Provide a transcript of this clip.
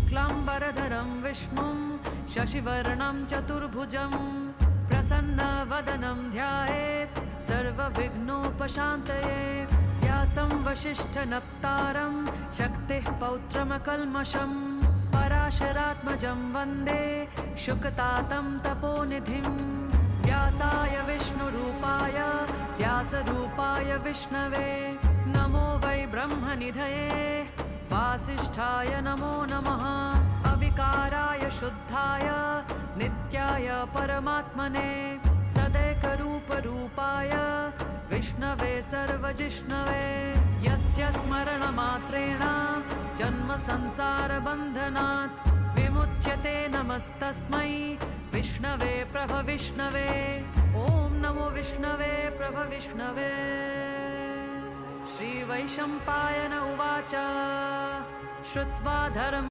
शुक्लाम्बरधरं विष्णुं शशिवर्णं चतुर्भुजं प्रसन्नवदनं ध्यायेत् सर्वविघ्नोपशान्तये। व्यासं वसिष्ठनप्तारं शक्तिः पौत्रमकल्मषं पराशरात्मजं वन्दे शुकतातं तपोनिधिं। व्यासाय विष्णुरूपाय व्यासरूपाय विष्णवे नमो वै ब्रह्मनिधये वासिष्ठाय नमो नमः। अविकाराय शुद्धाय नित्याय परमात्मने सदैकरूपरूपाय विष्णवे सर्वजिष्णवे यस्य स्मरणमात्रेण जन्म संसारबन्धनात् विमुच्यते। नमस्तस्मै विष्णवे प्रभविष्णवे। ॐ नमो विष्णवे प्रभविष्णवे। श्रीवैशम्पायन उवाच श्रुत्वा धर्म